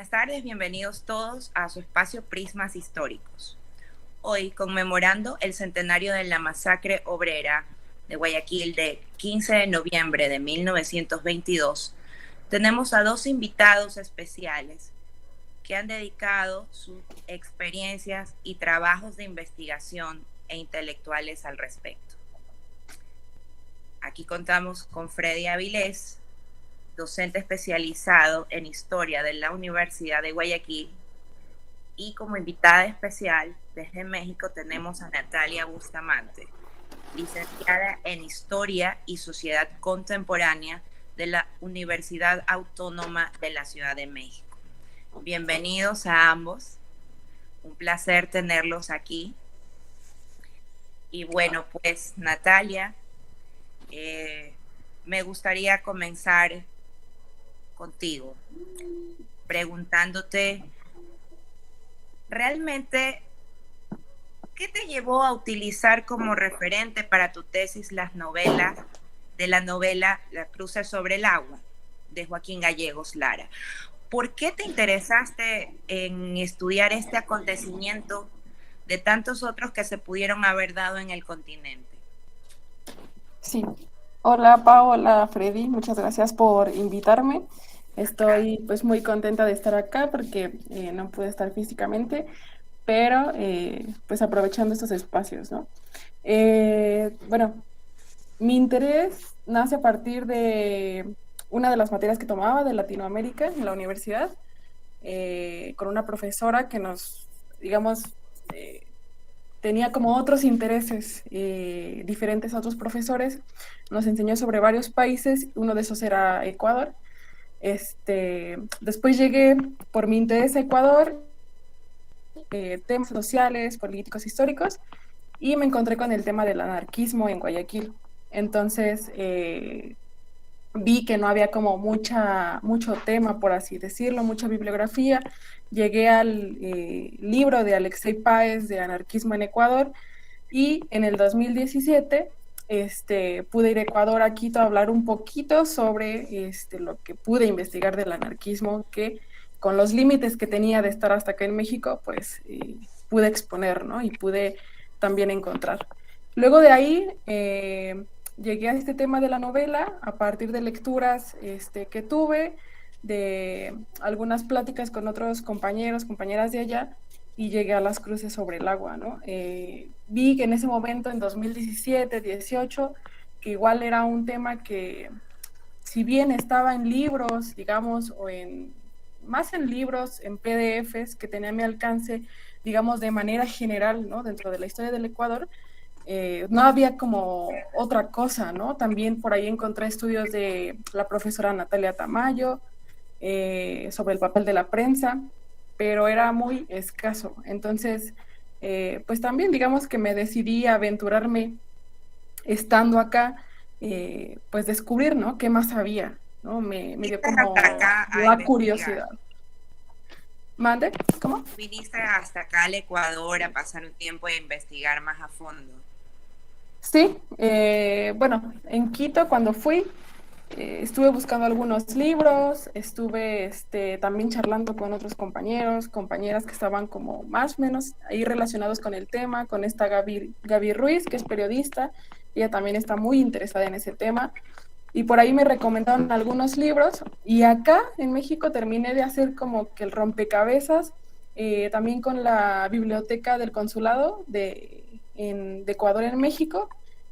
Buenas tardes, bienvenidos todos a su espacio Prismas Históricos. Hoy, conmemorando el centenario de la masacre obrera de Guayaquil de 15 de noviembre de 1922, tenemos a dos invitados especiales que han dedicado sus experiencias y trabajos de investigación e intelectuales al respecto. Aquí contamos con Freddy Avilés, docente especializado en historia de la Universidad de Guayaquil, y como invitada especial desde México tenemos a Natalia Bustamante, licenciada en Historia y Sociedad Contemporánea de la Universidad Autónoma de la Ciudad de México. Bienvenidos a ambos, un placer tenerlos aquí. Y bueno, pues Natalia, me gustaría comenzar contigo, preguntándote, ¿realmente qué te llevó a utilizar como referente para tu tesis las novelas de la novela La Cruce sobre el agua, de Joaquín Gallegos Lara? ¿Por qué te interesaste en estudiar este acontecimiento de tantos otros que se pudieron haber dado en el continente? Sí. Hola Pau, hola Freddy, muchas gracias por invitarme. Estoy pues muy contenta de estar acá porque no pude estar físicamente, pero pues aprovechando estos espacios, ¿no? Bueno, mi interés nace a partir de una de las materias que tomaba de Latinoamérica en la universidad, con una profesora que nos, digamos, tenía como otros intereses diferentes a otros profesores. Nos enseñó sobre varios países, uno de esos era Ecuador. Después llegué por mi interés a Ecuador, temas sociales, políticos, históricos, y me encontré con el tema del anarquismo en Guayaquil. Entonces vi que no había como mucho tema, por así decirlo, mucha bibliografía. Llegué al libro de Alexei Páez de Anarquismo en Ecuador, y en el 2017 pude ir a Ecuador, a Quito, a hablar un poquito sobre lo que pude investigar del anarquismo, que con los límites que tenía de estar hasta acá en México, pues pude exponer, ¿no? Y pude también encontrar. Luego de ahí llegué a este tema de la novela a partir de lecturas que tuve, de algunas pláticas con otros compañeros, compañeras de allá, y llegué a Las Cruces sobre el agua, ¿no? Vi que en ese momento, en 2017, 18, que igual era un tema que, si bien estaba en libros, digamos, o más en libros, en PDFs que tenía a mi alcance, digamos, de manera general, ¿no? Dentro de la historia del Ecuador, no había como otra cosa, ¿no? También por ahí encontré estudios de la profesora Natalia Tamayo sobre el papel de la prensa, pero era muy escaso. Entonces, pues también digamos que me decidí a aventurarme estando acá, pues descubrir, ¿no? ¿Qué más había? ¿No? Me dio ¿Viniste como hasta acá a la investigar? curiosidad. ¿Mande? ¿Cómo? ¿Viniste hasta acá al Ecuador a pasar un tiempo e investigar más a fondo? Sí, bueno, en Quito cuando fui, estuve buscando algunos libros, estuve también charlando con otros compañeros, compañeras que estaban como más o menos ahí relacionados con el tema, con esta Gaby Ruiz, que es periodista, ella también está muy interesada en ese tema, y por ahí me recomendaron algunos libros, y acá en México terminé de hacer como que el rompecabezas, también con la biblioteca del consulado de Ecuador en México,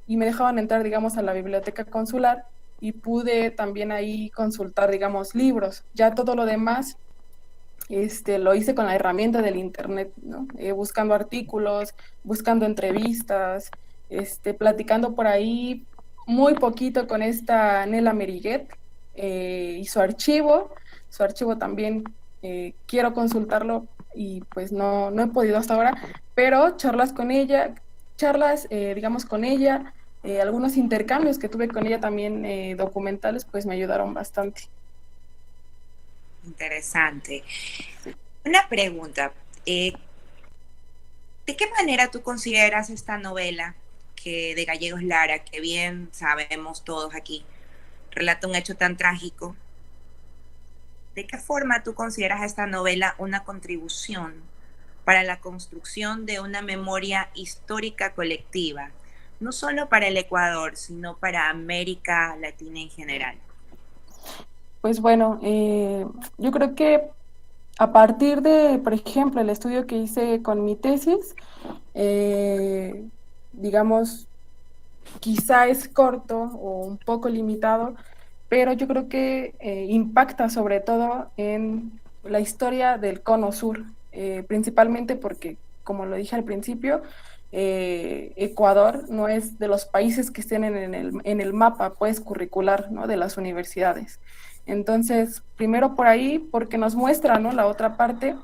y me dejaban entrar, digamos, a la biblioteca consular, y pude también ahí consultar, digamos, libros. Ya todo lo demás lo hice con la herramienta del internet, ¿no? Buscando artículos, buscando entrevistas, platicando por ahí muy poquito con esta Nela Meriguet, y su archivo también quiero consultarlo, y pues no he podido hasta ahora, pero charlas con ella, digamos, con ella, algunos intercambios que tuve con ella también, documentales, pues me ayudaron bastante. Interesante. Una pregunta. ¿De qué manera tú consideras esta novela de Gallegos Lara, que bien sabemos todos aquí, relata un hecho tan trágico, ¿De qué forma tú consideras esta novela una contribución para la construcción de una memoria histórica colectiva, no solo para el Ecuador, sino para América Latina en general? Pues bueno, yo creo que a partir de, por ejemplo, el estudio que hice con mi tesis, eh, digamos, quizá es corto o un poco limitado, pero yo creo que impacta sobre todo en la historia del Cono Sur, principalmente porque, como lo dije al principio, Ecuador no es de los países que estén en el mapa pues, curricular, ¿no?, de las universidades. Entonces, primero por ahí, porque nos muestra, ¿no?, la otra parte,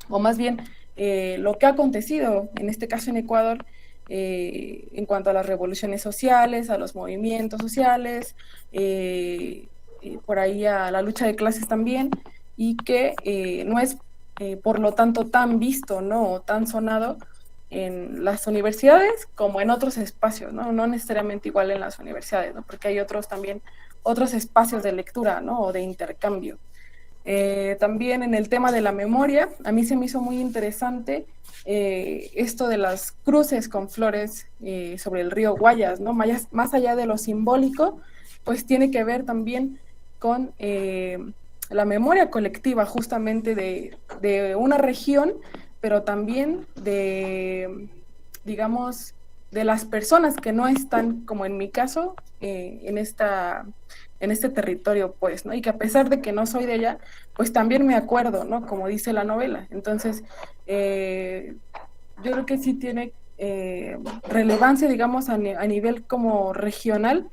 o más bien lo que ha acontecido, en este caso en Ecuador, en cuanto a las revoluciones sociales, a los movimientos sociales, por ahí a la lucha de clases también, y que no es por lo tanto tan visto, ¿no?, o tan sonado en las universidades como en otros espacios, ¿no? No necesariamente igual en las universidades, ¿no?, porque hay otros también, otros espacios de lectura, ¿no?, o de intercambio. También en el tema de la memoria, a mí se me hizo muy interesante esto de las cruces con flores sobre el río Guayas, ¿no? Más allá de lo simbólico, pues tiene que ver también con la memoria colectiva justamente de una región, pero también de, digamos, de las personas que no están, como en mi caso, en este territorio, pues, ¿no? Y que a pesar de que no soy de allá, pues también me acuerdo, ¿no? Como dice la novela. Entonces, yo creo que sí tiene relevancia, digamos, a nivel como regional,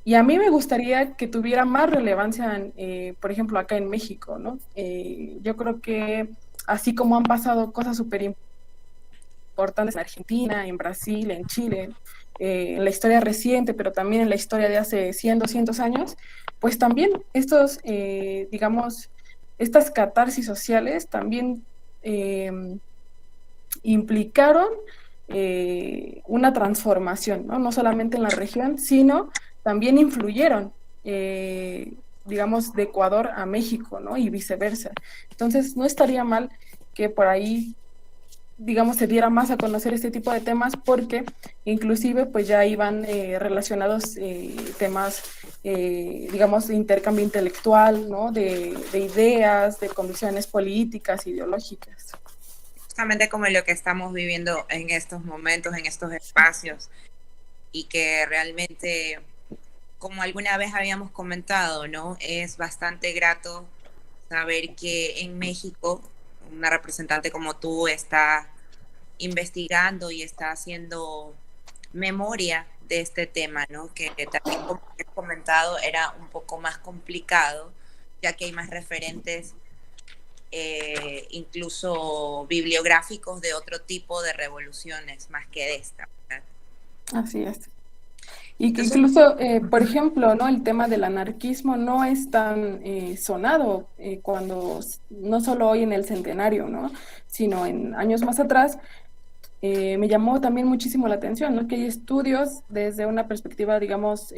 y a mí me gustaría que tuviera más relevancia, por ejemplo, acá en México, ¿no? Yo creo que así como han pasado cosas súper importantes en Argentina, en Brasil, en Chile, en la historia reciente, pero también en la historia de hace 100, 200 años, pues también estos, digamos, estas catarsis sociales también implicaron una transformación, ¿no? No solamente en la región, sino también influyeron, digamos, de Ecuador a México, ¿no? Y viceversa. Entonces, no estaría mal que por ahí, digamos, se diera más a conocer este tipo de temas, porque inclusive pues ya iban relacionados temas, digamos, de intercambio intelectual, ¿no? De ideas, de convicciones políticas, ideológicas. Justamente como lo que estamos viviendo en estos momentos, en estos espacios, y que realmente, como alguna vez habíamos comentado, ¿no? Es bastante grato saber que en México una representante como tú está investigando y está haciendo memoria de este tema, ¿no? Que también, como he comentado, era un poco más complicado, ya que hay más referentes, incluso bibliográficos, de otro tipo de revoluciones, más que de esta, ¿verdad? Así es. Y que Entonces, incluso, por ejemplo, ¿no?, el tema del anarquismo no es tan sonado cuando, no solo hoy en el centenario, ¿no?, sino en años más atrás. Me llamó también muchísimo la atención, ¿no?, que hay estudios desde una perspectiva, digamos,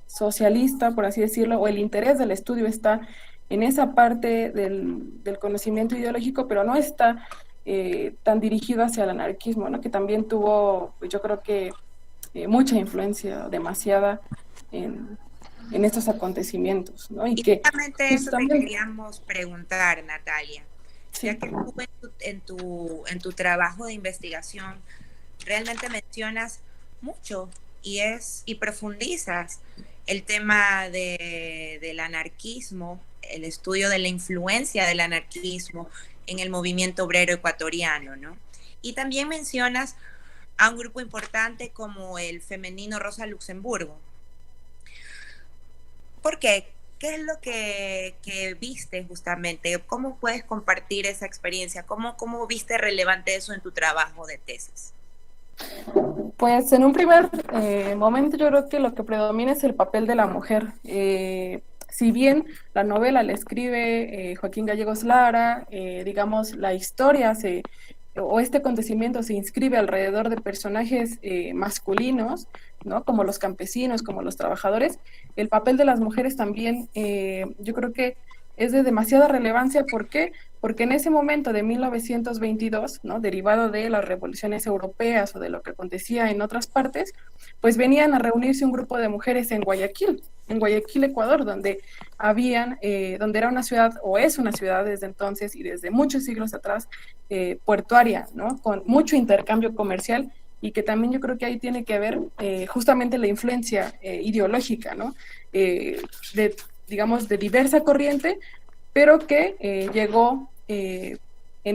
socialista, por así decirlo, o el interés del estudio está en esa parte del conocimiento ideológico, pero no está tan dirigido hacia el anarquismo, ¿no?, que también tuvo, pues, yo creo que mucha influencia, demasiada, en estos acontecimientos, ¿no? Y y que justamente eso te justamente, queríamos preguntar, Natalia, ya sí, que tú en tu trabajo de investigación realmente mencionas mucho y profundizas el tema del anarquismo, el estudio de la influencia del anarquismo en el movimiento obrero ecuatoriano, ¿no? Y también mencionas a un grupo importante como el femenino Rosa Luxemburgo. ¿Por qué? ¿Qué es lo que viste justamente? ¿Cómo puedes compartir esa experiencia? ¿Cómo viste relevante eso en tu trabajo de tesis? pues en un primer momento yo creo que lo que predomina es el papel de la mujer. Si bien la novela la escribe Joaquín Gallegos Lara, digamos, la historia o este acontecimiento se inscribe alrededor de personajes masculinos, ¿no?, como los campesinos, como los trabajadores. El papel de las mujeres también, yo creo que es de demasiada relevancia. ¿Por qué? Porque en ese momento de 1922, ¿no? Derivado de las revoluciones europeas o de lo que acontecía en otras partes, pues venían a reunirse un grupo de mujeres en Guayaquil, Ecuador, donde donde era una ciudad, o es una ciudad desde entonces y desde muchos siglos atrás, portuaria, ¿no? Con mucho intercambio comercial, y que también yo creo que ahí tiene que ver justamente la influencia ideológica, ¿no? De, digamos, de diversa corriente, pero que llegó en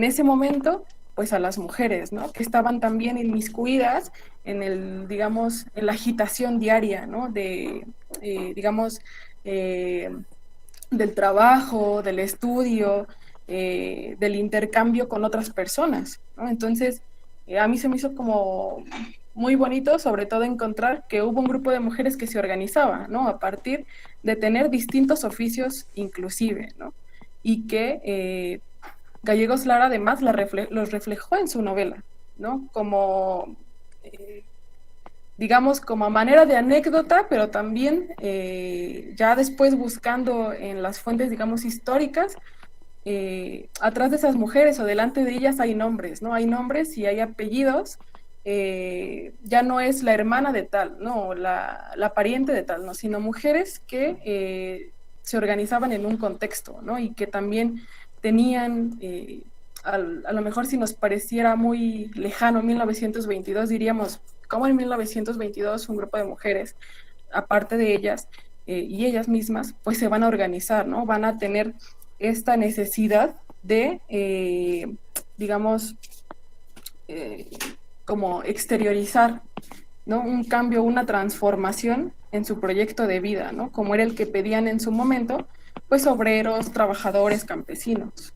ese momento pues a las mujeres, ¿no? Que estaban también inmiscuidas en el, digamos, en la agitación diaria, ¿no? De, digamos, del trabajo, del estudio, del intercambio con otras personas, ¿no? Entonces, a mí se me hizo como muy bonito, sobre todo encontrar que hubo un grupo de mujeres que se organizaba, ¿no? A partir de tener distintos oficios inclusive, ¿no? Y que Gallegos Lara además los reflejó en su novela, ¿no? Como, digamos, como a manera de anécdota, pero también ya después buscando en las fuentes, digamos, históricas, atrás de esas mujeres o delante de ellas hay nombres, ¿no? Hay nombres y hay apellidos. Ya no es la hermana de tal, no, la pariente de tal, no, sino mujeres que se organizaban en un contexto, ¿no? Y que también tenían, a lo mejor si nos pareciera muy lejano 1922, diríamos, ¿cómo en 1922 un grupo de mujeres, aparte de ellas y ellas mismas, pues se van a organizar, ¿no? Van a tener esta necesidad de, digamos, como exteriorizar, ¿no? Un cambio, una transformación en su proyecto de vida, ¿no? Como era el que pedían en su momento, pues obreros, trabajadores, campesinos.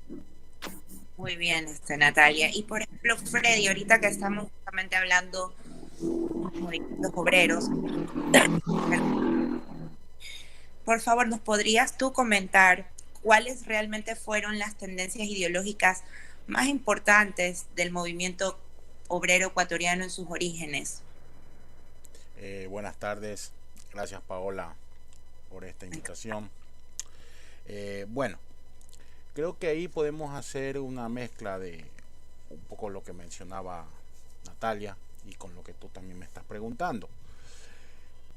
Muy bien, Natalia. Y por ejemplo, Freddy, ahorita que estamos justamente hablando de los movimientos obreros, por favor, ¿nos podrías tú comentar cuáles realmente fueron las tendencias ideológicas más importantes del movimiento obrero ecuatoriano en sus orígenes? Buenas tardes, gracias Paola por esta invitación. Bueno, creo que ahí podemos hacer una mezcla de un poco lo que mencionaba Natalia y con lo que tú también me estás preguntando.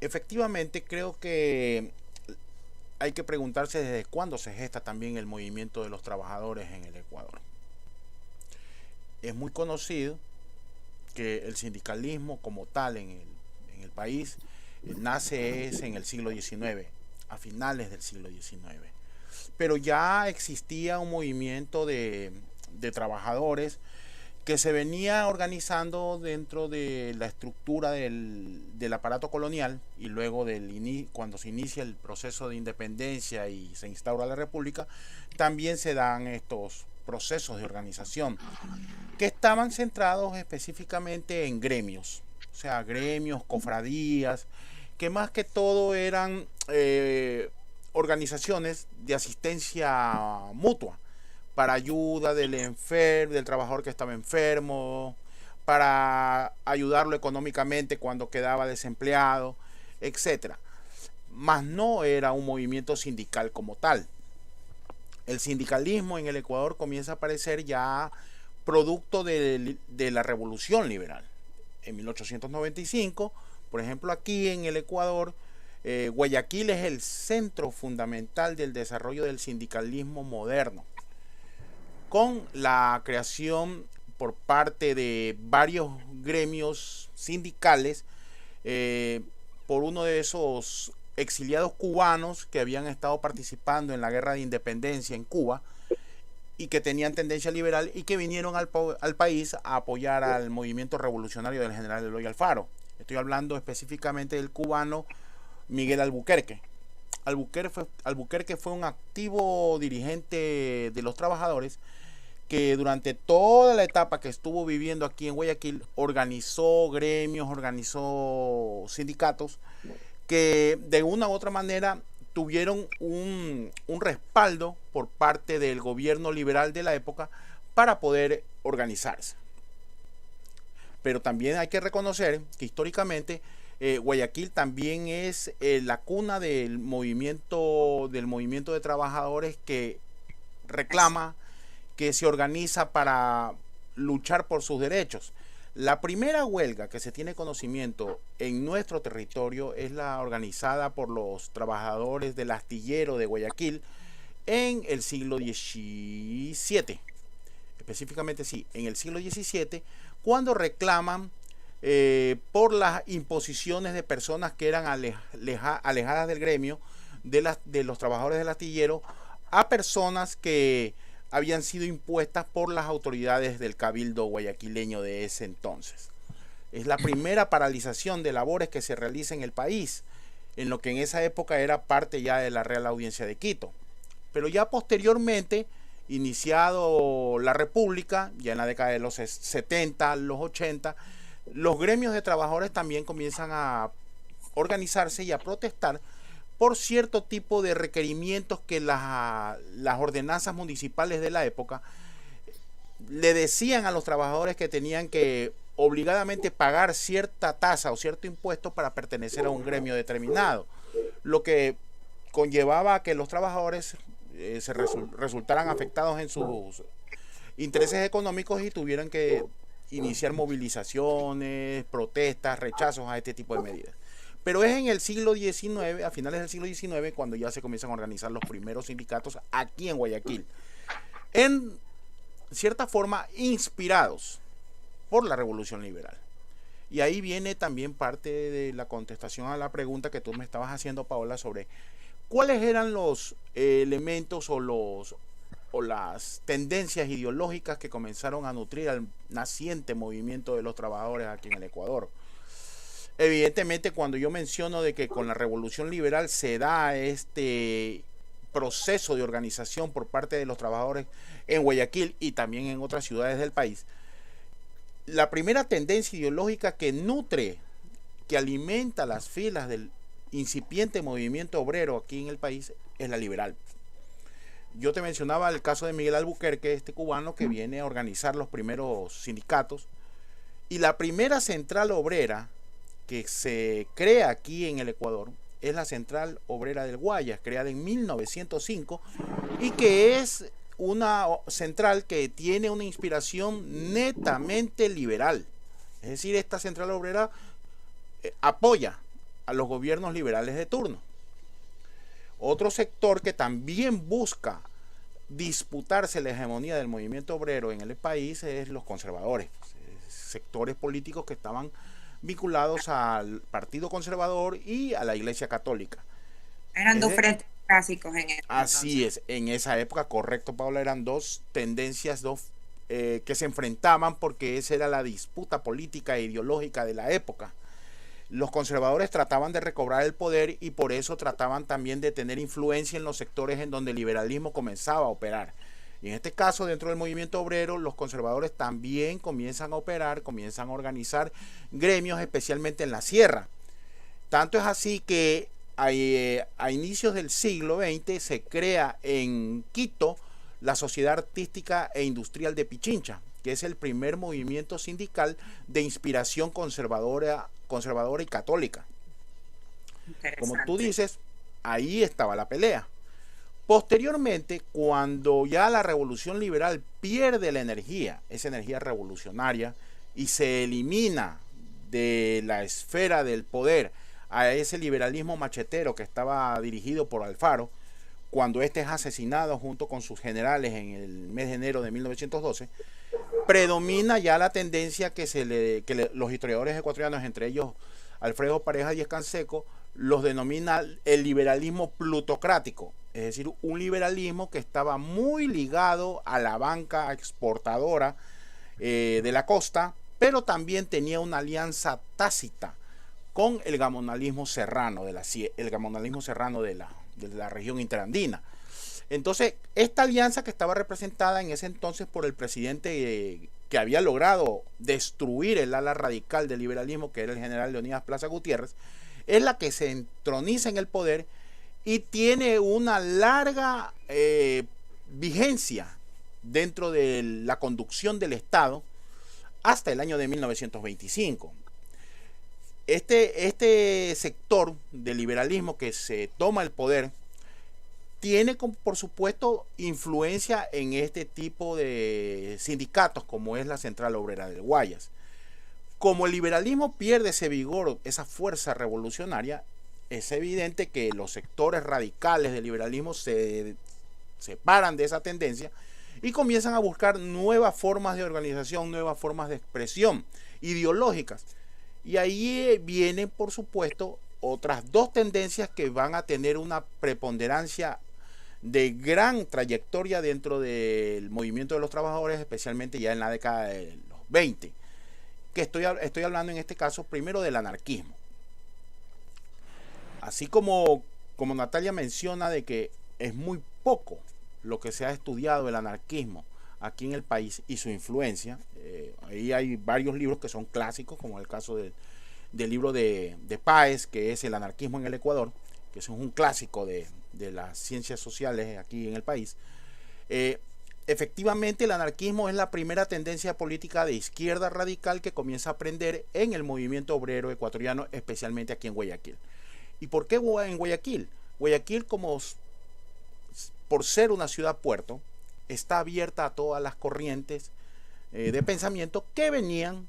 Efectivamente, creo que hay que preguntarse desde cuándo se gesta también el movimiento de los trabajadores en el Ecuador. Es muy conocido que el sindicalismo como tal en el país nace en el siglo XIX, a finales del siglo XIX. Pero ya existía un movimiento de trabajadores que se venía organizando dentro de la estructura del aparato colonial, y luego cuando se inicia el proceso de independencia y se instaura la república, también se dan estos procesos de organización que estaban centrados específicamente en gremios, o sea, gremios, cofradías, que más que todo eran organizaciones de asistencia mutua, para ayuda del trabajador que estaba enfermo, para ayudarlo económicamente cuando quedaba desempleado, etcétera. Mas no era un movimiento sindical como tal. El sindicalismo en el Ecuador comienza a aparecer ya producto de la revolución liberal. En 1895, por ejemplo, aquí en el Ecuador, Guayaquil es el centro fundamental del desarrollo del sindicalismo moderno, con la creación por parte de varios gremios sindicales por uno de esos exiliados cubanos que habían estado participando en la guerra de independencia en Cuba y que tenían tendencia liberal y que vinieron al país a apoyar al movimiento revolucionario del general Eloy Alfaro. Estoy hablando específicamente del cubano Miguel Albuquerque. Albuquerque fue un activo dirigente de los trabajadores que durante toda la etapa que estuvo viviendo aquí en Guayaquil organizó gremios, organizó sindicatos que de una u otra manera tuvieron un respaldo por parte del gobierno liberal de la época para poder organizarse. Pero también hay que reconocer que históricamente Guayaquil también es la cuna del movimiento de trabajadores que reclama, que se organiza para luchar por sus derechos. La primera huelga que se tiene conocimiento en nuestro territorio es la organizada por los trabajadores del astillero de Guayaquil en el siglo XVII. Específicamente sí, en el siglo XVII, cuando reclaman por las imposiciones de personas que eran alejadas del gremio de los trabajadores del astillero a personas que habían sido impuestas por las autoridades del cabildo guayaquileño de ese entonces. Es la primera paralización de labores que se realiza en el país, en lo que en esa época era parte ya de la Real Audiencia de Quito. Pero ya posteriormente, iniciado la República, ya en la década de los 70, los 80, los gremios de trabajadores también comienzan a organizarse y a protestar por cierto tipo de requerimientos que las ordenanzas municipales de la época le decían a los trabajadores que tenían que obligadamente pagar cierta tasa o cierto impuesto para pertenecer a un gremio determinado, lo que conllevaba a que los trabajadores resultaran afectados en sus intereses económicos y tuvieran que iniciar movilizaciones, protestas, rechazos a este tipo de medidas. Pero es en el siglo XIX, a finales del siglo XIX, cuando ya se comienzan a organizar los primeros sindicatos aquí en Guayaquil. En cierta forma, inspirados por la Revolución Liberal. Y ahí viene también parte de la contestación a la pregunta que tú me estabas haciendo, Paola, sobre cuáles eran los elementos o las tendencias ideológicas que comenzaron a nutrir al naciente movimiento de los trabajadores aquí en el Ecuador. Evidentemente, cuando yo menciono de que con la Revolución Liberal se da este proceso de organización por parte de los trabajadores en Guayaquil y también en otras ciudades del país, la primera tendencia ideológica que nutre, que alimenta las filas del incipiente movimiento obrero aquí en el país es la liberal. Yo te mencionaba el caso de Miguel Albuquerque, este cubano que viene a organizar los primeros sindicatos, y la primera central obrera que se crea aquí en el Ecuador es la Central Obrera del Guayas, creada en 1905 y que es una central que tiene una inspiración netamente liberal. Es decir, esta Central Obrera apoya a los gobiernos liberales de turno. Otro sector que también busca disputarse la hegemonía del movimiento obrero en el país es los conservadores, sectores políticos que estaban vinculados al Partido Conservador y a la Iglesia Católica. Eran dos frentes clásicos en esa Así es, en esa época, correcto, Paula, eran dos tendencias, que se enfrentaban porque esa era la disputa política e ideológica de la época. Los conservadores trataban de recobrar el poder y por eso trataban también de tener influencia en los sectores en donde el liberalismo comenzaba a operar. Y en este caso, dentro del movimiento obrero, los conservadores también comienzan a operar, comienzan a organizar gremios, especialmente en la sierra. Tanto es así que a inicios del siglo XX se crea en Quito la Sociedad Artística e Industrial de Pichincha, que es el primer movimiento sindical de inspiración conservadora y católica. Como tú dices, ahí estaba la pelea. Posteriormente, cuando ya la Revolución Liberal pierde la energía, esa energía revolucionaria, y se elimina de la esfera del poder a ese liberalismo machetero que estaba dirigido por Alfaro, cuando este es asesinado junto con sus generales en el mes de enero de 1912, predomina ya la tendencia que los historiadores ecuatorianos, entre ellos Alfredo Pareja Díez Canseco, los denomina el liberalismo plutocrático, es decir, un liberalismo que estaba muy ligado a la banca exportadora de la costa, pero también tenía una alianza tácita con el gamonalismo serrano de la región interandina. Entonces, esta alianza que estaba representada en ese entonces por el presidente que había logrado destruir el ala radical del liberalismo, que era el general Leonidas Plaza Gutiérrez, es la que se entroniza en el poder y tiene una larga vigencia dentro de la conducción del Estado hasta el año de 1925. este sector del liberalismo que se toma el poder tiene, por supuesto, influencia en este tipo de sindicatos como es la Central Obrera del Guayas. Como el liberalismo pierde ese vigor, esa fuerza revolucionaria, es evidente que los sectores radicales del liberalismo se separan de esa tendencia y comienzan a buscar nuevas formas de organización, nuevas formas de expresión ideológicas. Y ahí vienen, por supuesto, otras dos tendencias que van a tener una preponderancia de gran trayectoria dentro del movimiento de los trabajadores, especialmente ya en la década de los 20, que estoy hablando en este caso primero del anarquismo. Así como Natalia menciona de que es muy poco lo que se ha estudiado del anarquismo aquí en el país y su influencia, ahí hay varios libros que son clásicos, como el caso del libro de Páez, que es El anarquismo en el Ecuador, que es un clásico de las ciencias sociales aquí en el país. Efectivamente, el anarquismo es la primera tendencia política de izquierda radical que comienza a aprender en el movimiento obrero ecuatoriano, especialmente aquí en Guayaquil. ¿Y por qué en Guayaquil? Guayaquil, por ser una ciudad puerto, está abierta a todas las corrientes de pensamiento que venían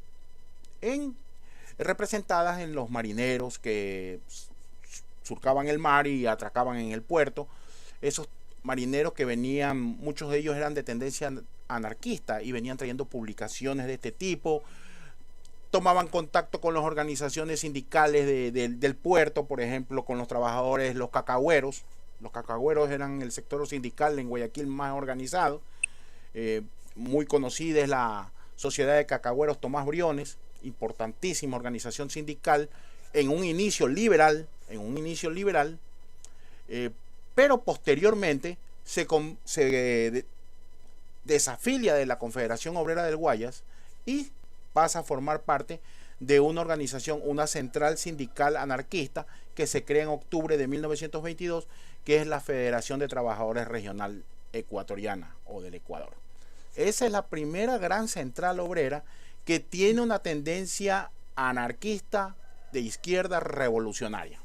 representadas en los marineros que surcaban el mar y atracaban en el puerto. Esos marineros que venían, muchos de ellos eran de tendencia anarquista y venían trayendo publicaciones de este tipo, tomaban contacto con las organizaciones sindicales del puerto, por ejemplo, con los trabajadores, los cacagüeros. Los cacagüeros eran el sector sindical en Guayaquil más organizado. Muy conocida es la Sociedad de Cacagüeros Tomás Briones, importantísima organización sindical, en un inicio liberal, pero posteriormente se desafilia de la Confederación Obrera del Guayas y pasa a formar parte de una organización, una central sindical anarquista que se crea en octubre de 1922, que es la Federación de Trabajadores Regional Ecuatoriana o del Ecuador. Esa es la primera gran central obrera que tiene una tendencia anarquista de izquierda revolucionaria.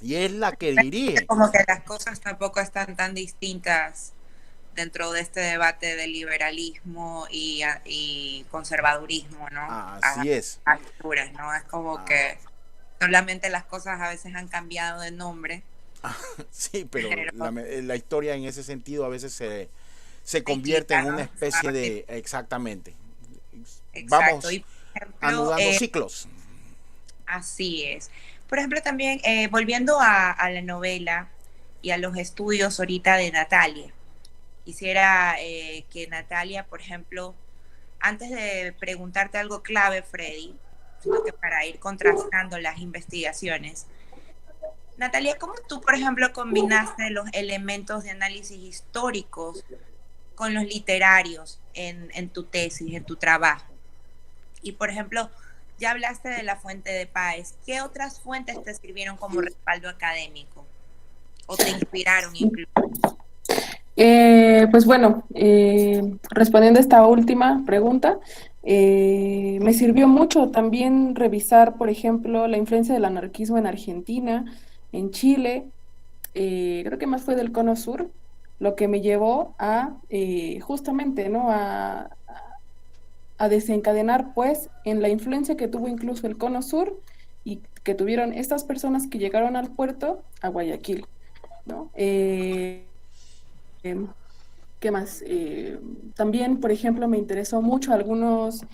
Y es la que dirige. Como que las cosas tampoco están tan distintas dentro de este debate del liberalismo y conservadurismo, ¿no? Así es. Alturas, ¿no? Es como que solamente las cosas a veces han cambiado de nombre. Sí, pero la historia en ese sentido a veces se convierte en una especie de... Exactamente. Exacto. Vamos y, por ejemplo, anudando ciclos. Así es. Por ejemplo, también volviendo a la novela y a los estudios ahorita de Natalia. Quisiera que Natalia, por ejemplo, antes de preguntarte algo clave, Freddy, sino que para ir contrastando las investigaciones, Natalia, ¿cómo tú, por ejemplo, combinaste los elementos de análisis históricos con los literarios en tu tesis, en tu trabajo? Y, por ejemplo, ya hablaste de la fuente de Páez. ¿Qué otras fuentes te sirvieron como respaldo académico? ¿O te inspiraron incluso? Pues bueno, respondiendo a esta última pregunta, me sirvió mucho también revisar, por ejemplo, la influencia del anarquismo en Argentina, en Chile, creo que más fue del Cono Sur, lo que me llevó a justamente, ¿no? a desencadenar pues en la influencia que tuvo incluso el Cono Sur y que tuvieron estas personas que llegaron al puerto a Guayaquil, ¿no? ¿Qué más? También, por ejemplo, me interesó mucho algunos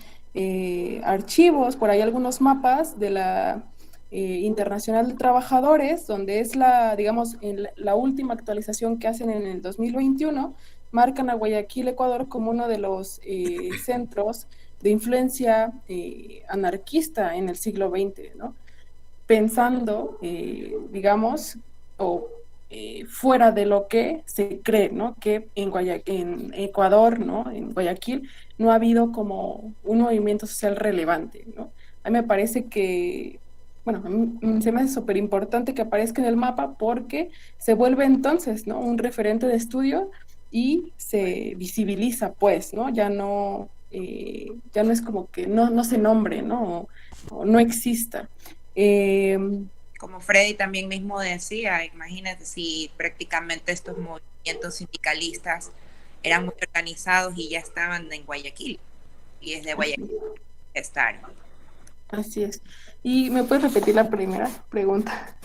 archivos, por ahí algunos mapas de la Internacional de Trabajadores, donde es digamos, la última actualización que hacen en el 2021, marcan a Guayaquil, Ecuador, como uno de los centros de influencia anarquista en el siglo XX, ¿no? Pensando, digamos, o fuera de lo que se cree, ¿no? Que en Ecuador, ¿no? En Guayaquil, no ha habido como un movimiento social relevante, ¿no? A mí me parece que, bueno, a mí se me hace súper importante que aparezca en el mapa porque se vuelve entonces, ¿no? Un referente de estudio y se visibiliza, pues, ¿no? Ya no ya no es como que no se nombre, ¿no? O no exista. Eh, Como Freddy también mismo decía, imagínate si prácticamente estos movimientos sindicalistas eran muy organizados y ya estaban en Guayaquil, y desde Guayaquil estaban. Así es. ¿Y me puedes repetir la primera pregunta?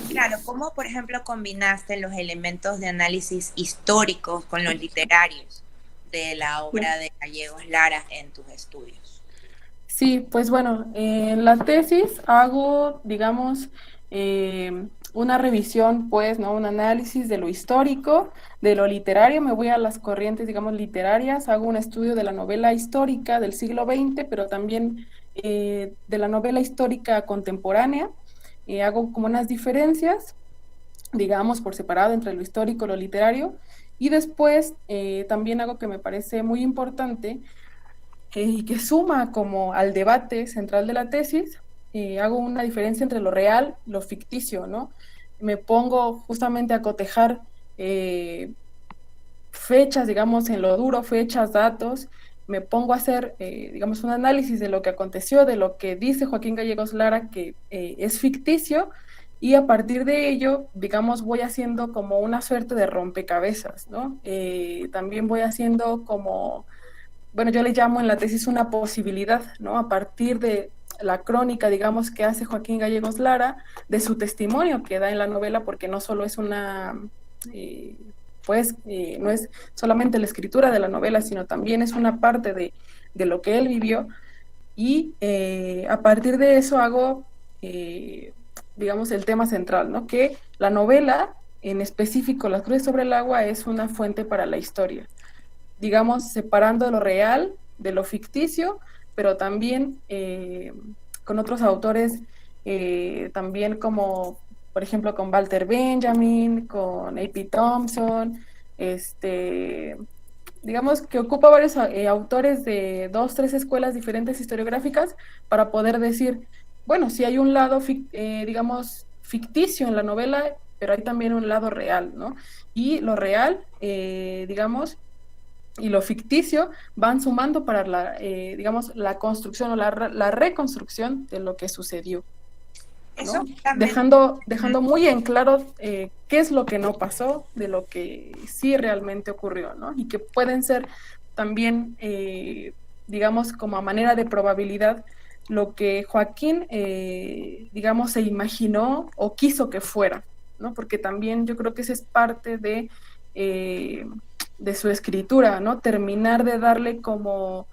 Claro, ¿cómo por ejemplo combinaste los elementos de análisis históricos con los literarios de la obra de Gallegos Lara en tus estudios? Sí, pues bueno, en la tesis hago, digamos, una revisión, pues, ¿no? Un análisis de lo histórico, de lo literario, me voy a las corrientes, digamos, literarias, hago un estudio de la novela histórica del siglo XX, pero también de la novela histórica contemporánea, hago como unas diferencias, digamos, por separado entre lo histórico y lo literario, y después también algo que me parece muy importante, y que suma como al debate central de la tesis, hago una diferencia entre lo real y lo ficticio, ¿no? Me pongo justamente a cotejar fechas, digamos, en lo duro, fechas, datos, me pongo a hacer, digamos, un análisis de lo que aconteció, de lo que dice Joaquín Gallegos Lara, que es ficticio, y a partir de ello, digamos, voy haciendo como una suerte de rompecabezas, ¿no? También voy haciendo como bueno, yo le llamo en la tesis una posibilidad, ¿no? A partir de la crónica, digamos, que hace Joaquín Gallegos Lara, de su testimonio que da en la novela, porque no solo es una, no es solamente la escritura de la novela, sino también es una parte de lo que él vivió, y a partir de eso hago, digamos, el tema central, ¿no? Que la novela, en específico Las cruces sobre el agua, es una fuente para la historia, digamos, separando lo real de lo ficticio, pero también con otros autores, también como, por ejemplo, con Walter Benjamin, con A.P. Thompson, digamos que ocupa varios autores de dos, tres escuelas diferentes historiográficas para poder decir, bueno, si hay un lado, digamos, ficticio en la novela, pero hay también un lado real, ¿no? Y lo real, digamos, y lo ficticio van sumando para la, digamos, la construcción o la reconstrucción de lo que sucedió, Eso ¿no? también, Dejando muy en claro qué es lo que no pasó, de lo que sí realmente ocurrió, ¿no? Y que pueden ser también, digamos, como a manera de probabilidad, lo que Joaquín, digamos, se imaginó o quiso que fuera, ¿no? Porque también yo creo que esa es parte de su escritura, ¿no? Terminar de darle como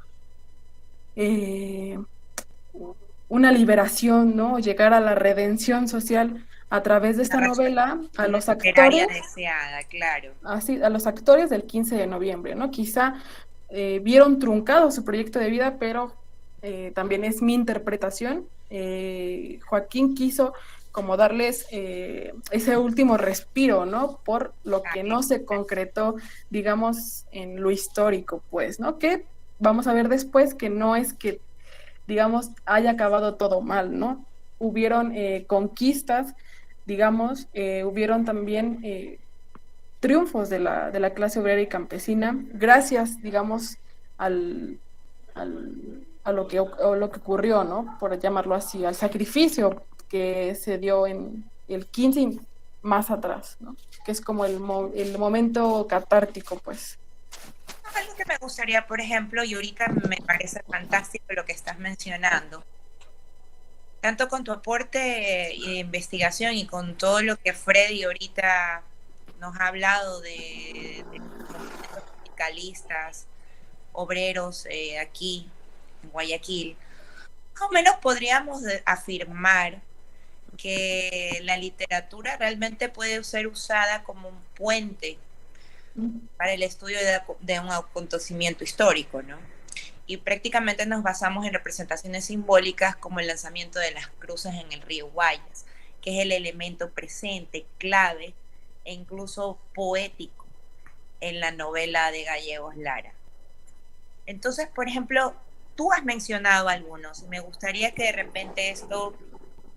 una liberación, ¿no? Llegar a la redención social a través de esta novela a los literaria actores, deseada, claro. así, a los actores del 15 de noviembre, ¿no? Quizá vieron truncado su proyecto de vida, pero también es mi interpretación. Joaquín quiso como darles ese último respiro, ¿no? Por lo que no se concretó, digamos, en lo histórico, pues, ¿no? Que vamos a ver después que no es que, digamos, haya acabado todo mal, ¿no? Hubieron conquistas, digamos, hubieron también triunfos de la clase obrera y campesina, gracias, digamos, a lo que ocurrió, ¿no? Por llamarlo así, al sacrificio que se dio en el 15 y más atrás, ¿no? Que es como el momento catártico, pues. Algo que me gustaría, por ejemplo, y ahorita me parece fantástico lo que estás mencionando, tanto con tu aporte de investigación y con todo lo que Freddy ahorita nos ha hablado de movimientos sindicalistas, obreros aquí en Guayaquil, más o menos podríamos afirmar que la literatura realmente puede ser usada como un puente para el estudio de un acontecimiento histórico, ¿no? Y prácticamente nos basamos en representaciones simbólicas como el lanzamiento de las cruces en el río Guayas, que es el elemento presente, clave e incluso poético en la novela de Gallegos Lara. Entonces, por ejemplo, tú has mencionado algunos y me gustaría que de repente esto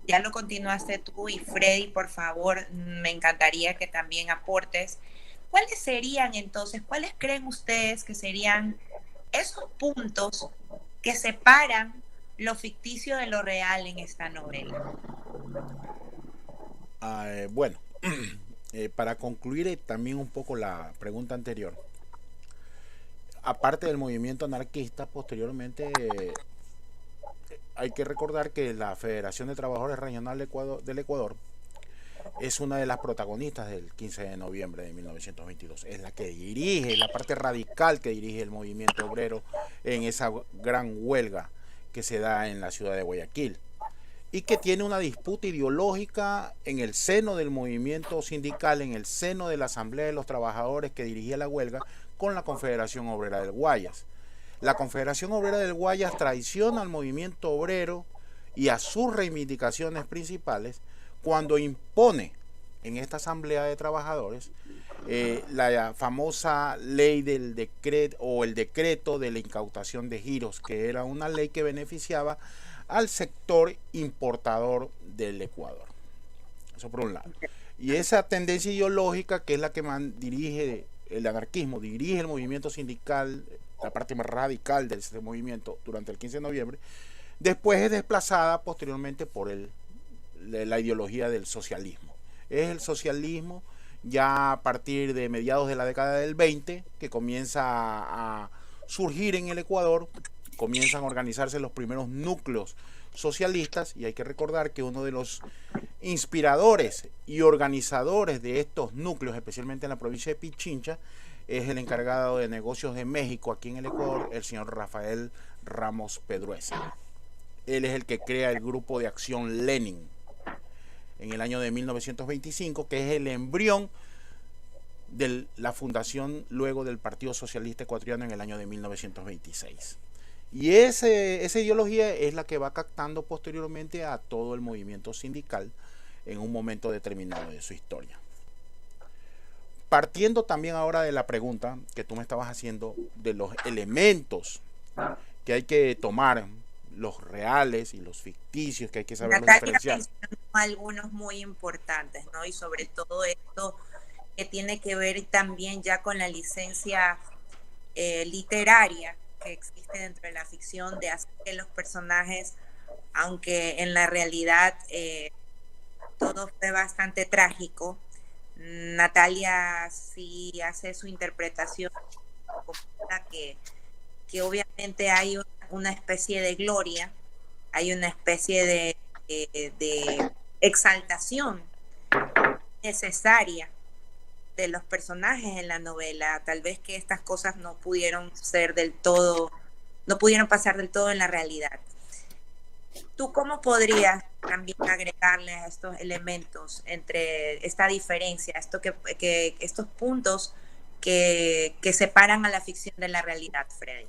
ya lo continuaste tú y Freddy, por favor, me encantaría que también aportes. ¿Cuáles serían entonces, cuáles creen ustedes que serían esos puntos que separan lo ficticio de lo real en esta novela. Bueno, para concluir también un poco la pregunta anterior, aparte del movimiento anarquista, posteriormente hay que recordar que la Federación de Trabajadores Regional del Ecuador es una de las protagonistas del 15 de noviembre de 1922. Es la que dirige, la parte radical que dirige el movimiento obrero en esa gran huelga que se da en la ciudad de Guayaquil, y que tiene una disputa ideológica en el seno del movimiento sindical, en el seno de la Asamblea de los Trabajadores que dirigía la huelga, con la Confederación Obrera del Guayas. La Confederación Obrera del Guayas traiciona al movimiento obrero y a sus reivindicaciones principales cuando impone en esta Asamblea de Trabajadores la famosa ley del decreto o el decreto de la incautación de giros, que era una ley que beneficiaba al sector importador del Ecuador. Eso por un lado. Y esa tendencia ideológica, que es la que dirige el anarquismo, dirige el movimiento sindical, la parte más radical de ese movimiento durante el 15 de noviembre, después es desplazada posteriormente por la ideología del socialismo. Es el socialismo ya a partir de mediados de la década del 20 que comienza a surgir en el Ecuador. Comienzan a organizarse los primeros núcleos socialistas, y hay que recordar que uno de los inspiradores y organizadores de estos núcleos, especialmente en la provincia de Pichincha, es el encargado de negocios de México aquí en el Ecuador, el señor Rafael Ramos Pedruesa. Él es el que crea el grupo de acción Lenin en el año de 1925, que es el embrión de la fundación luego del Partido Socialista Ecuatoriano en el año de 1926. Y esa ideología es la que va captando posteriormente a todo el movimiento sindical en un momento determinado de su historia. Partiendo también ahora de la pregunta que tú me estabas haciendo de los elementos que hay que tomar, los reales y los ficticios, que hay que saber diferenciar. Mencionó algunos muy importantes, ¿no? Y sobre todo esto que tiene que ver también ya con la licencia literaria que existe dentro de la ficción, de hacer que los personajes, aunque en la realidad todo fue bastante trágico, Natalia sí hace su interpretación que obviamente hay una especie de gloria, hay una especie de exaltación necesaria de los personajes en la novela. Tal vez que estas cosas no pudieron ser del todo, no pudieron pasar del todo en la realidad. ¿Tú cómo podrías también agregarle a estos elementos, entre esta diferencia, estos puntos que separan a la ficción de la realidad, Freddy?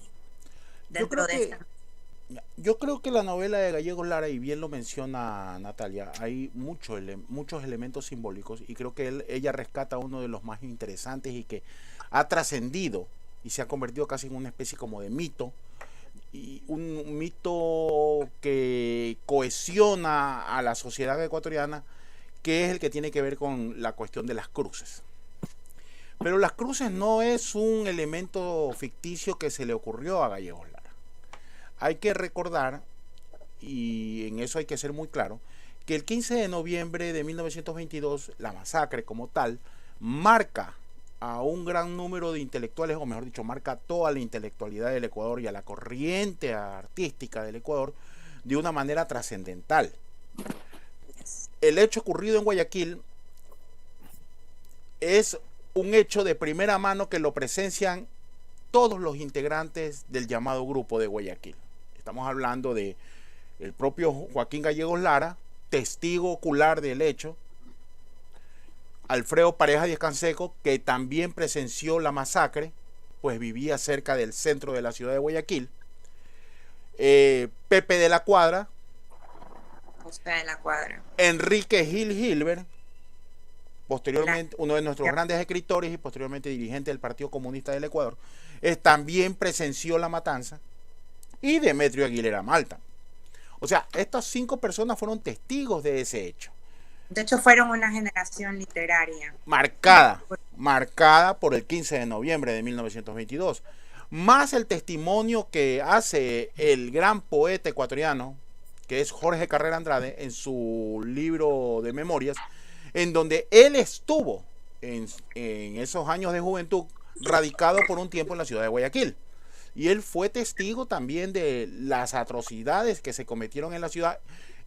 Yo creo que la novela de Gallegos Lara, y bien lo menciona Natalia, hay muchos elementos simbólicos, y creo que ella rescata uno de los más interesantes y que ha trascendido y se ha convertido casi en una especie como de mito, y un mito que cohesiona a la sociedad ecuatoriana, que es el que tiene que ver con la cuestión de las cruces. Pero las cruces no es un elemento ficticio que se le ocurrió a Gallegos Lara. Hay que recordar, y en eso hay que ser muy claro, que el 15 de noviembre de 1922, la masacre como tal, marca a un gran número de intelectuales, o mejor dicho, marca a toda la intelectualidad del Ecuador y a la corriente artística del Ecuador de una manera trascendental. El hecho ocurrido en Guayaquil es un hecho de primera mano que lo presencian todos los integrantes del llamado Grupo de Guayaquil. Estamos hablando de el propio Joaquín Gallegos Lara, testigo ocular del hecho, Alfredo Pareja Díaz Canseco, que también presenció la masacre, pues vivía cerca del centro de la ciudad de Guayaquil, Pepe de la Cuadra, Enrique Gil Gilbert, posteriormente uno de nuestros grandes escritores y posteriormente dirigente del Partido Comunista del Ecuador, también presenció la matanza, y Demetrio Aguilera Malta. O sea, estas 5 personas fueron testigos de ese hecho. De hecho, fueron una generación literaria marcada por el 15 de noviembre de 1922. más el testimonio que hace el gran poeta ecuatoriano, que es Jorge Carrera Andrade, en su libro de memorias, en donde él estuvo en esos años de juventud radicado por un tiempo en la ciudad de Guayaquil. Y él fue testigo también de las atrocidades que se cometieron en la ciudad.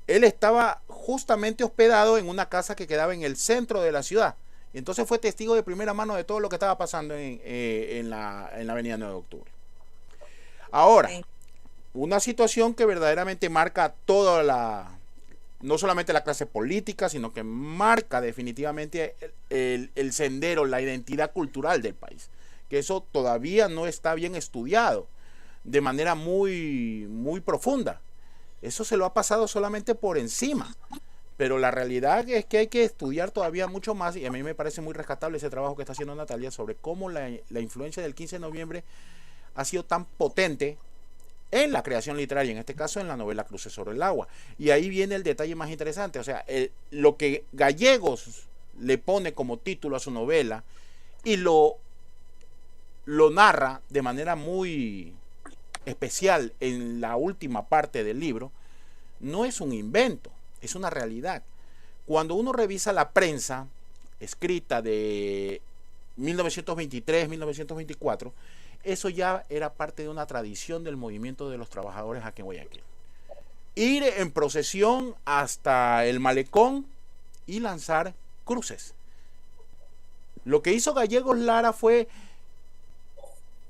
Él estaba justamente hospedado en una casa que quedaba en el centro de la ciudad. Y entonces fue testigo de primera mano de todo lo que estaba pasando en la avenida 9 de octubre. Ahora, una situación que verdaderamente marca toda no solamente la clase política, sino que marca definitivamente el sendero, la identidad cultural del país. Que eso todavía no está bien estudiado de manera muy, muy profunda. Eso se lo ha pasado solamente por encima. Pero la realidad es que hay que estudiar todavía mucho más, y a mí me parece muy rescatable ese trabajo que está haciendo Natalia sobre cómo la influencia del 15 de noviembre ha sido tan potente en la creación literaria, en este caso en la novela Cruces sobre el agua. Y ahí viene el detalle más interesante, o sea, lo que Gallegos le pone como título a su novela y lo narra de manera muy especial en la última parte del libro, no es un invento, es una realidad. Cuando uno revisa la prensa escrita de 1923-1924, eso ya era parte de una tradición del movimiento de los trabajadores aquí en Guayaquil. Ir en procesión hasta el malecón y lanzar cruces. Lo que hizo Gallegos Lara fue,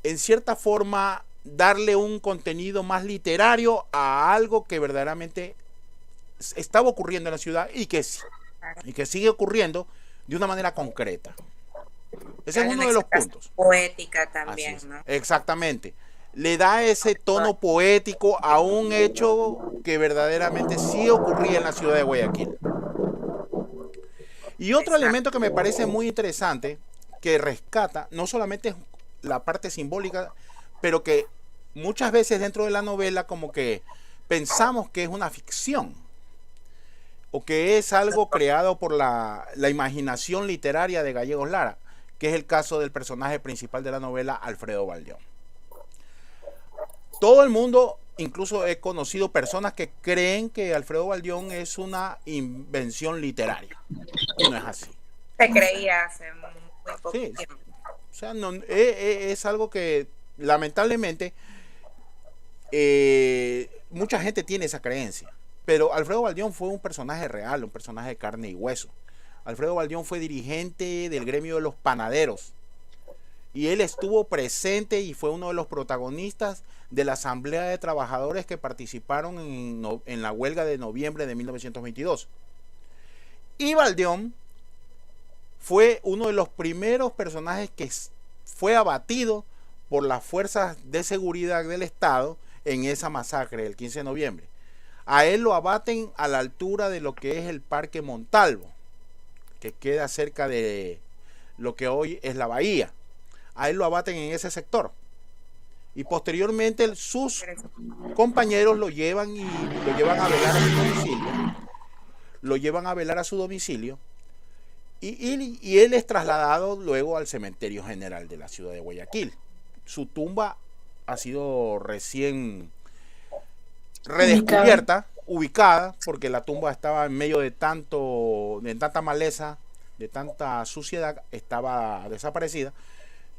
en cierta forma, darle un contenido más literario a algo que verdaderamente estaba ocurriendo en la ciudad y que sigue ocurriendo de una manera concreta. Ese es uno de los puntos. Poética también, ¿no? Exactamente. Le da ese tono poético a un hecho que verdaderamente sí ocurría en la ciudad de Guayaquil. Y otro elemento que me parece muy interesante, que rescata, no solamente la parte simbólica, pero que muchas veces dentro de la novela como que pensamos que es una ficción o que es algo creado por la imaginación literaria de Gallegos Lara, que es el caso del personaje principal de la novela, Alfredo Baldeón. Todo el mundo, incluso he conocido personas que creen que Alfredo Baldeón es una invención literaria. Y no es así. Se creía hace muy poco tiempo. O sea, no, es algo que lamentablemente mucha gente tiene esa creencia. Pero Alfredo Baldeón fue un personaje real, un personaje de carne y hueso. Alfredo Baldeón fue dirigente del gremio de los panaderos. Y él estuvo presente y fue uno de los protagonistas de la Asamblea de Trabajadores que participaron en la huelga de noviembre de 1922. Y Baldeón fue uno de los primeros personajes que fue abatido por las fuerzas de seguridad del Estado en esa masacre del 15 de noviembre. A él lo abaten a la altura de lo que es el Parque Montalvo, que queda cerca de lo que hoy es la bahía. A él lo abaten en ese sector. Y posteriormente sus compañeros lo llevan a velar a su domicilio. Lo llevan a velar a su domicilio. Y él es trasladado luego al cementerio general de la ciudad de Guayaquil. Su tumba ha sido recién redescubierta, ubicada, porque la tumba estaba en medio de tanta maleza, de tanta suciedad, estaba desaparecida,